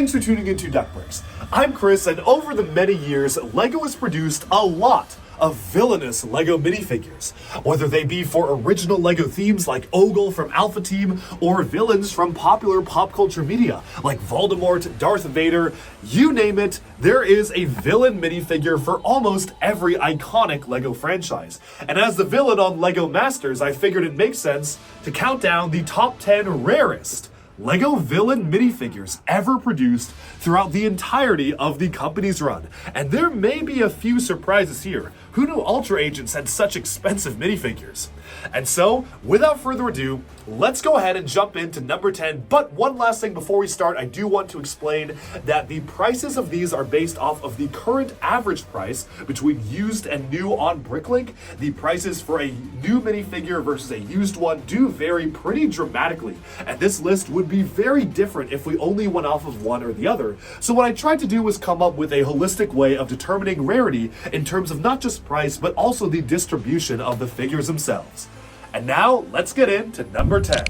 Thanks for tuning into Duck Breaks. I'm Chris, and over the many years, LEGO has produced a lot of villainous LEGO minifigures, whether they be for original LEGO themes like Ogle from Alpha Team, or villains from popular pop culture media like Voldemort, Darth Vader, you name it, there is a villain minifigure for almost every iconic LEGO franchise. And as the villain on LEGO Masters, I figured it makes sense to count down the top 10 rarest LEGO villain minifigures ever produced throughout the entirety of the company's run. And there may be a few surprises here. Who knew Ultra Agents had such expensive minifigures? And so, without further ado, let's go ahead and jump into number 10. But one last thing before we start, I do want to explain that the prices of these are based off of the current average price between used and new on Bricklink. The prices for a new minifigure versus a used one do vary pretty dramatically, and this list would be very different if we only went off of one or the other. So what I tried to do was come up with a holistic way of determining rarity in terms of not just price, but also the distribution of the figures themselves. And now, let's get into number 10.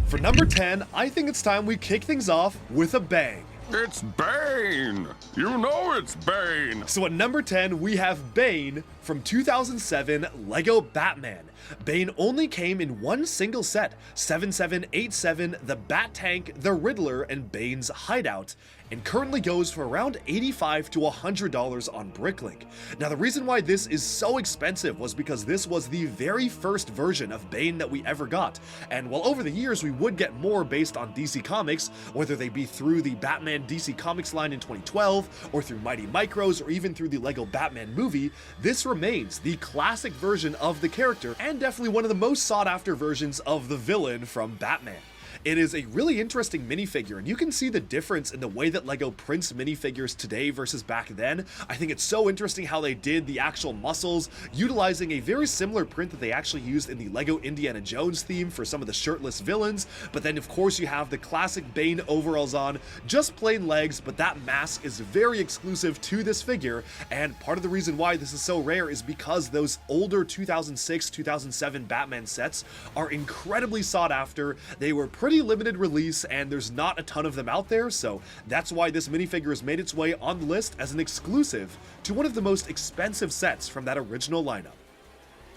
For number 10, I think it's time we kick things off with a bang. It's Bane! You know it's Bane! So at number 10, we have Bane from 2007 LEGO Batman. Bane only came in one single set, 7787, the Bat Tank, the Riddler, and Bane's Hideout, and currently goes for around $85 to $100 on Bricklink. Now the reason why this is so expensive was because this was the very first version of Bane that we ever got, and while over the years we would get more based on DC Comics, whether they be through the Batman DC Comics line in 2012, or through Mighty Micros, or even through the LEGO Batman movie, this remains the classic version of the character, and definitely one of the most sought after versions of the villain from Batman. It is a really interesting minifigure, and you can see the difference in the way that LEGO prints minifigures today versus back then. I think it's so interesting how they did the actual muscles, utilizing a very similar print that they actually used in the LEGO Indiana Jones theme for some of the shirtless villains, but then of course you have the classic Bane overalls on, just plain legs, but that mask is very exclusive to this figure, and part of the reason why this is so rare is because those older 2006, 2007 Batman sets are incredibly sought after. They were pretty limited release, and there's not a ton of them out there, so that's why this minifigure has made its way on the list as an exclusive to one of the most expensive sets from that original lineup.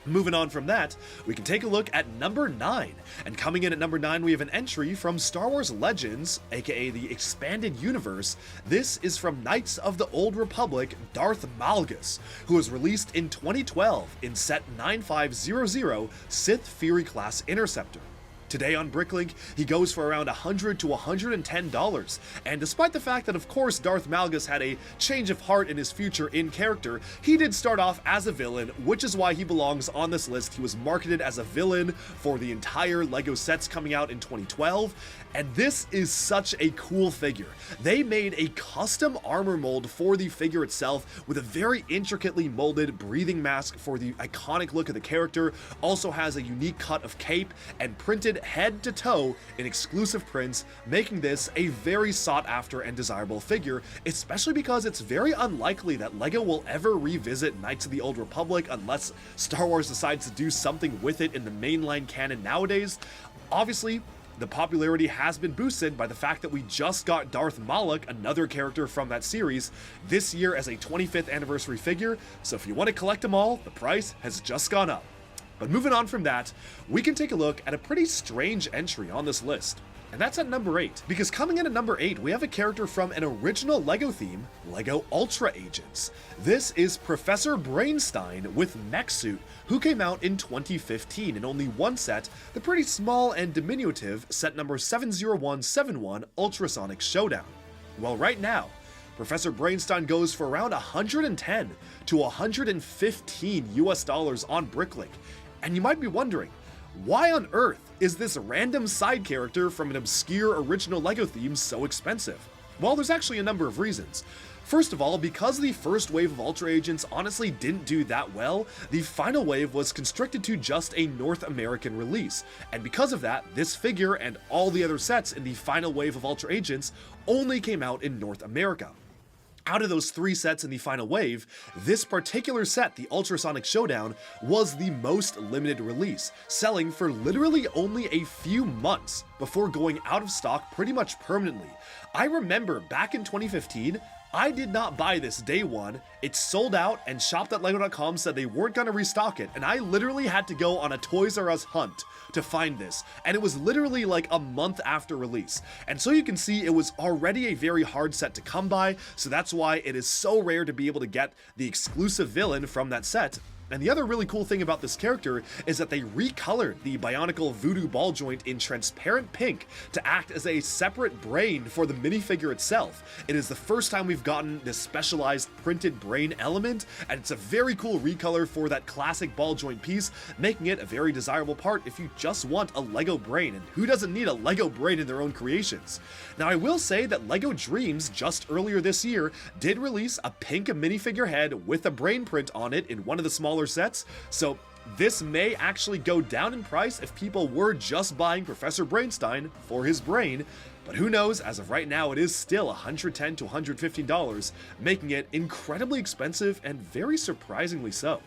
Moving on from that, we can take a look at number 9, and coming in at number 9 we have an entry from Star Wars Legends, aka the Expanded Universe. This is from Knights of the Old Republic, Darth Malus, who was released in 2012 in set 9500 Sith Fury class Interceptor. Today on Bricklink, he goes for around $100 to $110, and despite the fact that of course Darth Malus had a change of heart in his future in character, he did start off as a villain, which is why he belongs on this list. He was marketed as a villain for the entire LEGO sets coming out in 2012, and this is such a cool figure. They made a custom armor mold for the figure itself with a very intricately molded breathing mask for the iconic look of the character, also has a unique cut of cape, and printed head to toe in exclusive prints, making this a very sought after and desirable figure, especially because it's very unlikely that LEGO will ever revisit Knights of the Old Republic unless Star Wars decides to do something with it in the mainline canon nowadays. Obviously, the popularity has been boosted by the fact that we just got Darth Malus, another character from that series, this year as a 25th anniversary figure, so if you want to collect them all, the price has just gone up. But moving on from that, we can take a look at a pretty strange entry on this list. And that's at number 8, because coming in at number 8, we have a character from an original LEGO theme, LEGO Ultra Agents. This is Professor Brainstein with Mech Suit, who came out in 2015 in only one set, the pretty small and diminutive set number 70171 Ultrasonic Showdown. Well, right now, Professor Brainstein goes for around $110 to $115 US on Bricklink. And you might be wondering, why on earth is this random side character from an obscure original LEGO theme so expensive? Well, there's actually a number of reasons. First of all, because the first wave of Ultra Agents honestly didn't do that well, the final wave was constricted to just a North American release, and because of that, this figure and all the other sets in the final wave of Ultra Agents only came out in North America. Out of those 3 sets in the final wave, this particular set, the Ultrasonic Showdown, was the most limited release, selling for literally only a few months before going out of stock pretty much permanently. I remember back in 2015, I did not buy this day one. It sold out, and shop.lego.com said they weren't going to restock it, and I literally had to go on a Toys R Us hunt to find this, and it was literally like a month after release. And so you can see it was already a very hard set to come by, so that's why it is so rare to be able to get the exclusive villain from that set. And the other really cool thing about this character is that they recolored the Bionicle Voodoo ball joint in transparent pink to act as a separate brain for the minifigure itself. It is the first time we've gotten this specialized printed brain element, and it's a very cool recolor for that classic ball joint piece, making it a very desirable part if you just want a Lego brain, and who doesn't need a Lego brain in their own creations? Now I will say that LEGO Dreams just earlier this year did release a pink minifigure head with a brain print on it in one of the smaller sets, so this may actually go down in price if people were just buying Professor Brainstein for his brain, but who knows, as of right now it is still $110 to $115, making it incredibly expensive and very surprisingly so.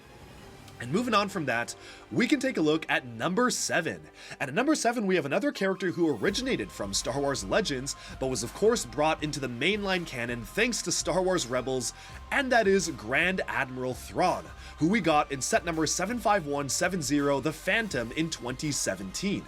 And moving on from that, we can take a look at number 7. And at number 7, we have another character who originated from Star Wars Legends, but was of course brought into the mainline canon thanks to Star Wars Rebels, and that is Grand Admiral Thrawn, who we got in set number 75170, The Phantom, in 2017.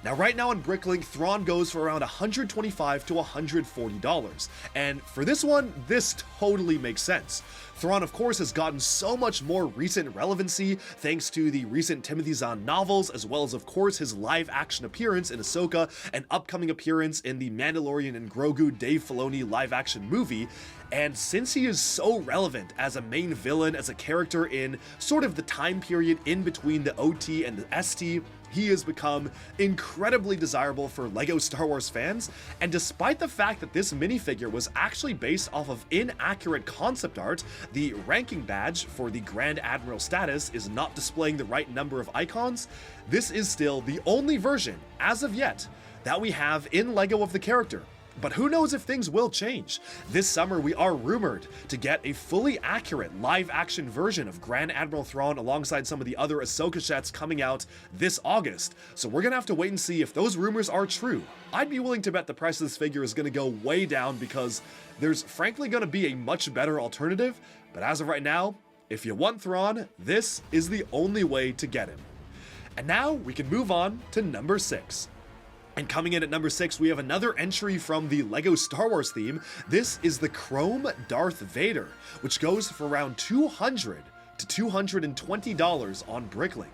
Now right now on Bricklink, Thrawn goes for around $125 to $140, and for this one, this totally makes sense. Thrawn, of course, has gotten so much more recent relevancy thanks to the recent Timothy Zahn novels, as well as, of course, his live-action appearance in Ahsoka and upcoming appearance in the Mandalorian and Grogu Dave Filoni live-action movie. And since he is so relevant as a main villain, as a character in sort of the time period in between the OT and the ST, he has become incredibly desirable for LEGO Star Wars fans, and despite the fact that this minifigure was actually based off of inaccurate concept art, the ranking badge for the Grand Admiral status is not displaying the right number of icons, this is still the only version, as of yet, that we have in LEGO of the character. But who knows if things will change? This summer we are rumored to get a fully accurate live-action version of Grand Admiral Thrawn alongside some of the other Ahsoka sets coming out this August, so we're gonna have to wait and see if those rumors are true. I'd be willing to bet the price of this figure is gonna go way down because there's frankly gonna be a much better alternative, but as of right now, if you want Thrawn, this is the only way to get him. And now we can move on to number 6. And coming in at number 6, we have another entry from the LEGO Star Wars theme. This is the Chrome Darth Vader, which goes for around $200 to $220 on Bricklink.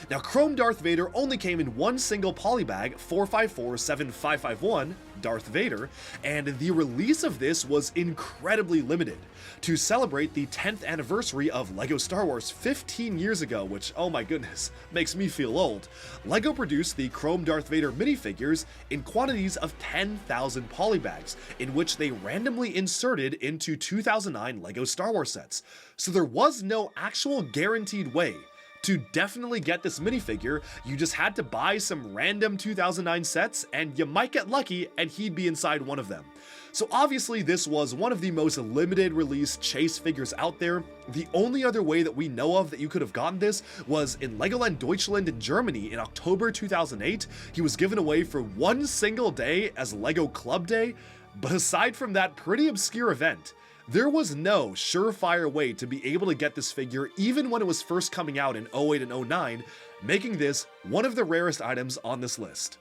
Now, Chrome Darth Vader only came in one single polybag, 4547551 Darth Vader, and the release of this was incredibly limited. To celebrate the 10th anniversary of LEGO Star Wars 15 years ago, which, oh my goodness, makes me feel old, LEGO produced the Chrome Darth Vader minifigures in quantities of 10,000 polybags, in which they randomly inserted into 2009 LEGO Star Wars sets. So there was no actual guaranteed way to definitely get this minifigure. You just had to buy some random 2009 sets, and you might get lucky and he'd be inside one of them. So obviously this was one of the most limited release chase figures out there. The only other way that we know of that you could have gotten this was in Legoland Deutschland in Germany in October 2008. He was given away for one single day as LEGO Club Day, but aside from that pretty obscure event, there was no surefire way to be able to get this figure even when it was first coming out in 08 and 09, making this one of the rarest items on this list.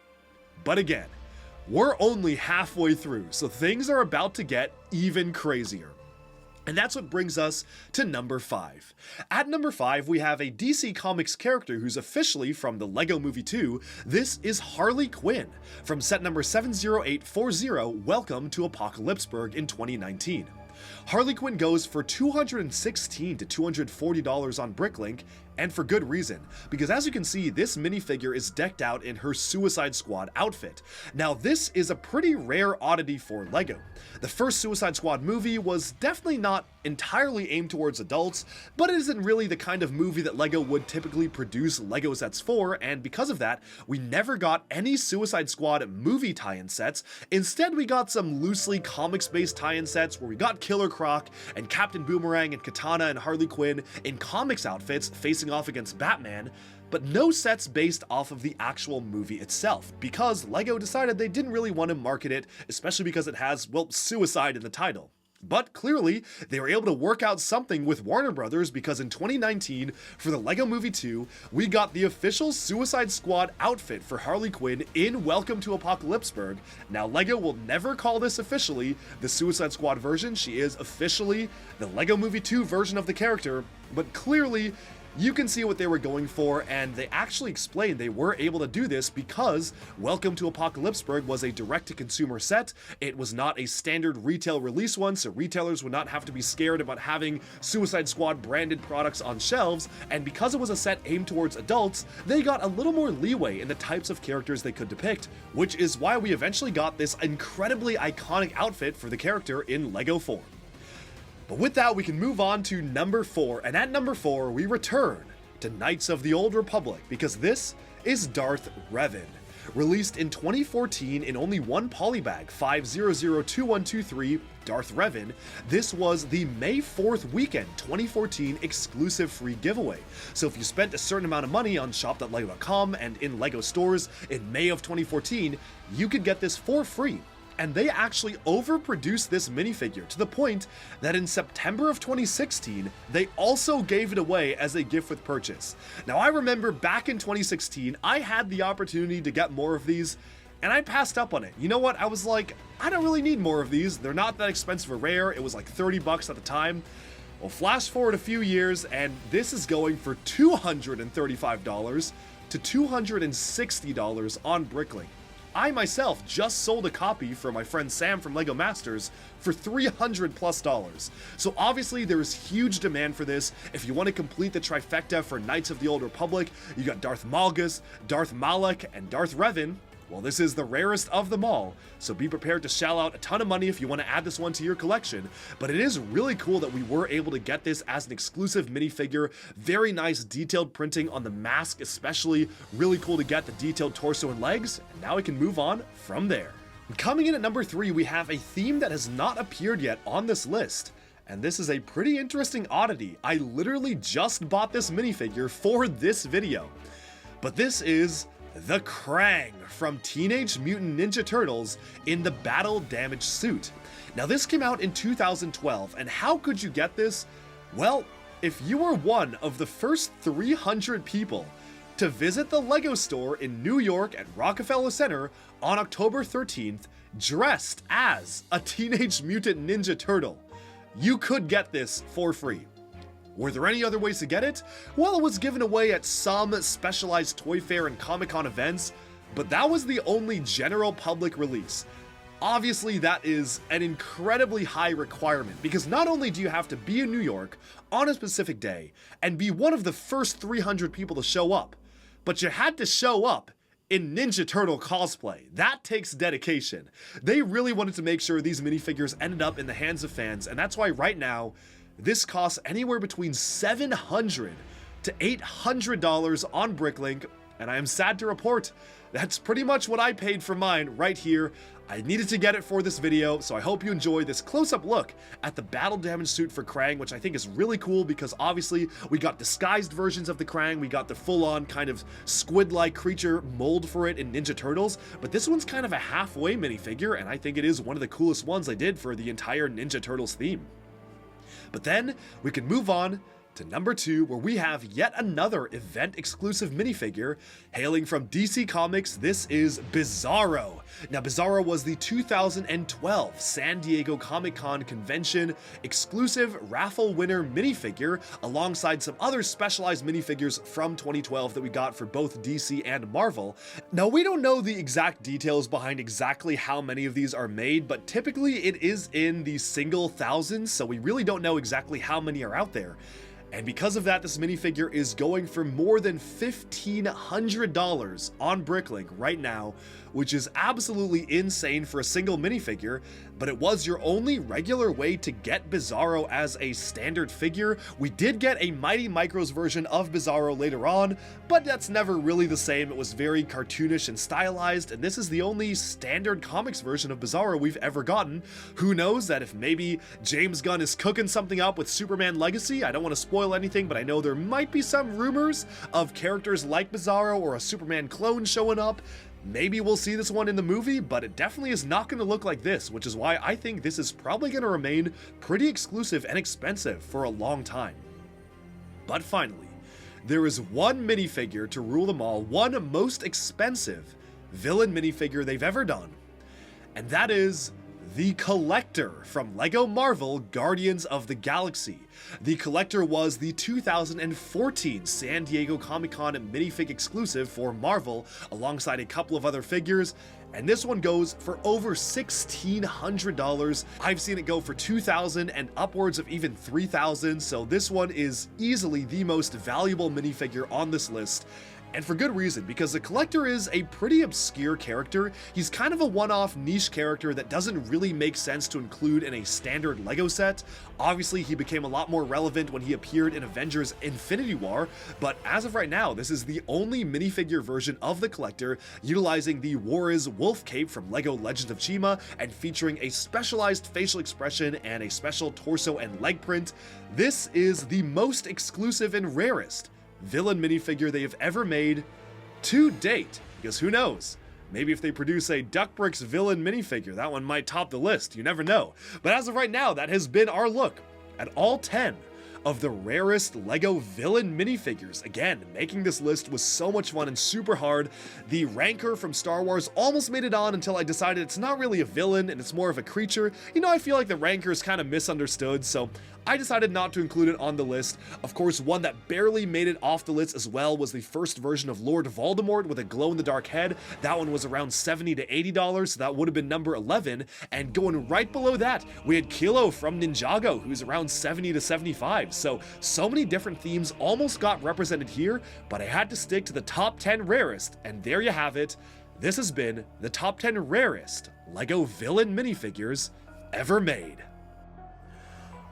But again, we're only halfway through, so things are about to get even crazier. And that's what brings us to number 5. At number 5, we have a DC Comics character who's officially from the LEGO Movie 2. This is Harley Quinn from set number 70840, Welcome to Apocalypseburg in 2019. Harley Quinn goes for $216 to $240 on Bricklink, and for good reason, because as you can see, this minifigure is decked out in her Suicide Squad outfit. Now this is a pretty rare oddity for LEGO. The first Suicide Squad movie was definitely not entirely aimed towards adults, but it isn't really the kind of movie that LEGO would typically produce LEGO sets for, and because of that, we never got any Suicide Squad movie tie-in sets. Instead, we got some loosely comics-based tie-in sets where we got Killer Croc and Captain Boomerang and Katana and Harley Quinn in comics outfits facing off against Batman, but no sets based off of the actual movie itself, because LEGO decided they didn't really want to market it, especially because it has, well, suicide in the title. But clearly, they were able to work out something with Warner Brothers, because in 2019, for the LEGO Movie 2, we got the official Suicide Squad outfit for Harley Quinn in Welcome to Apocalypseburg. Now, LEGO will never call this officially the Suicide Squad version. She is officially the LEGO Movie 2 version of the character, but clearly, you can see what they were going for, and they actually explained they were able to do this because Welcome to Apocalypseburg was a direct-to-consumer set. It was not a standard retail release one, so retailers would not have to be scared about having Suicide Squad branded products on shelves, and because it was a set aimed towards adults, they got a little more leeway in the types of characters they could depict, which is why we eventually got this incredibly iconic outfit for the character in LEGO form. But with that, we can move on to number 4, and at number 4, we return to Knights of the Old Republic, because this is Darth Revan. Released in 2014 in only one polybag, 5002123 Darth Revan, this was the May 4th weekend 2014 exclusive free giveaway. So if you spent a certain amount of money on shop.lego.com and in LEGO stores in May of 2014, you could get this for free. And they actually overproduced this minifigure to the point that in September of 2016, they also gave it away as a gift with purchase. Now, I remember back in 2016, I had the opportunity to get more of these, and I passed up on it. You know what? I was like, I don't really need more of these. They're not that expensive or rare. It was like 30 bucks at the time. Well, flash forward a few years, and this is going for $235 to $260 on Bricklink. I myself just sold a copy for my friend Sam from LEGO Masters for $300+. So obviously there is huge demand for this. If you want to complete the trifecta for Knights of the Old Republic, you got Darth Malgus, Darth Malak, and Darth Revan. Well, this is the rarest of them all, so be prepared to shell out a ton of money if you want to add this one to your collection, but it is really cool that we were able to get this as an exclusive minifigure. Very nice detailed printing on the mask especially, really cool to get the detailed torso and legs, and now we can move on from there. Coming in at number 3, we have a theme that has not appeared yet on this list. And this is a pretty interesting oddity. I literally just bought this minifigure for this video. But this is the Crang from Teenage Mutant Ninja Turtles in the battle damaged suit. Now this came out in 2012, and how could you get this? Well, if you were one of the first 300 people to visit the LEGO store in New York at Rockefeller Center on October 13th, dressed as a Teenage Mutant Ninja Turtle, you could get this for free. Were there any other ways to get it? Well, it was given away at some specialized toy fair and Comic-Con events, but that was the only general public release. Obviously, that is an incredibly high requirement, because not only do you have to be in New York on a specific day and be one of the first 300 people to show up, but you had to show up in Ninja Turtle cosplay. That takes dedication. They really wanted to make sure these minifigures ended up in the hands of fans, and that's why right now, this costs anywhere between $700 to $800 on Bricklink, and I am sad to report that's pretty much what I paid for mine right here. I needed to get it for this video, so I hope you enjoy this close-up look at the battle damage suit for Crang, which I think is really cool because obviously we got disguised versions of the Crang, we got the full-on kind of squid-like creature mold for it in Ninja Turtles, but this one's kind of a halfway minifigure, and I think it is one of the coolest ones they did for the entire Ninja Turtles theme. But then we can move on to number 2, where we have yet another event-exclusive minifigure. Hailing from DC Comics, this is Bizarro. Now, Bizarro was the 2012 San Diego Comic-Con convention exclusive raffle winner minifigure, alongside some other specialized minifigures from 2012 that we got for both DC and Marvel. Now, we don't know the exact details behind exactly how many of these are made, but typically it is in the single thousands, so we really don't know exactly how many are out there. And because of that, this minifigure is going for more than $1,500 on Bricklink right now, which is absolutely insane for a single minifigure, but it was your only regular way to get Bizarro as a standard figure. We did get a Mighty Micros version of Bizarro later on, but that's never really the same. It was very cartoonish and stylized, and this is the only standard comics version of Bizarro we've ever gotten. Who knows that if maybe James Gunn is cooking something up with Superman Legacy, I don't want to spoil anything, but I know there might be some rumors of characters like Bizarro or a Superman clone showing up. Maybe we'll see this one in the movie, but it definitely is not going to look like this, which is why I think this is probably going to remain pretty exclusive and expensive for a long time. But finally, there is one minifigure to rule them all, one most expensive villain minifigure they've ever done, and that is the Collector from LEGO Marvel Guardians of the Galaxy. The Collector was the 2014 San Diego Comic-Con minifig exclusive for Marvel, alongside a couple of other figures, and this one goes for over $1,600. I've seen it go for $2,000 and upwards of even $3,000, so this one is easily the most valuable minifigure on this list. And for good reason, because the Collector is a pretty obscure character. He's kind of a one-off niche character that doesn't really make sense to include in a standard LEGO set. Obviously, he became a lot more relevant when he appeared in Avengers Infinity War, but as of right now, this is the only minifigure version of the Collector utilizing the War is Wolf cape from LEGO Legends of Chima and featuring a specialized facial expression and a special torso and leg print. This is the most exclusive and rarest villain minifigure they have ever made to date, because who knows, maybe if they produce a Duck Bricks villain minifigure, that one might top the list, you never know. But as of right now, that has been our look at all 10 of the rarest LEGO villain minifigures. Again, making this list was so much fun and super hard. The Rancor from Star Wars almost made it on until I decided it's not really a villain and it's more of a creature. You know, I feel like the Rancor is kind of misunderstood, so I decided not to include it on the list. Of course, one that barely made it off the list as well was the first version of Lord Voldemort with a glow-in-the-dark head. That one was around $70 to $80, so that would have been number 11. And going right below that, we had Kilo from Ninjago, who's around $70 to $75. So many different themes almost got represented here, but I had to stick to the top 10 rarest, and there you have it. This has been the top 10 rarest LEGO villain minifigures ever made.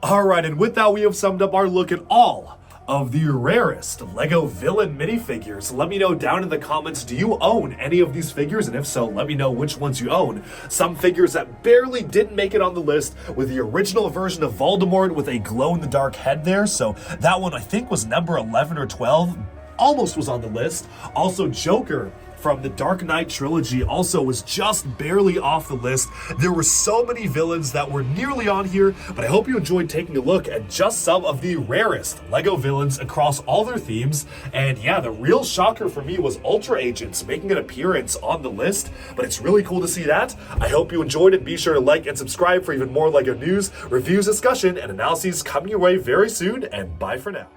Alright, and with that, we have summed up our look at all of the rarest LEGO villain minifigures. Let me know down in the comments, do you own any of these figures? And if so, let me know which ones you own. Some figures that barely didn't make it on the list, with the original version of Voldemort with a glow-in-the-dark head there. So that one I think was number 11 or 12. Almost was on the list. Also, Joker from the Dark Knight trilogy also was just barely off the list. There were so many villains that were nearly on here, but I hope you enjoyed taking a look at just some of the rarest LEGO villains across all their themes. And yeah, the real shocker for me was Ultra Agents making an appearance on the list, but it's really cool to see that. I hope you enjoyed it. Be sure to like and subscribe for even more LEGO news, reviews, discussion, and analyses coming your way very soon, and bye for now.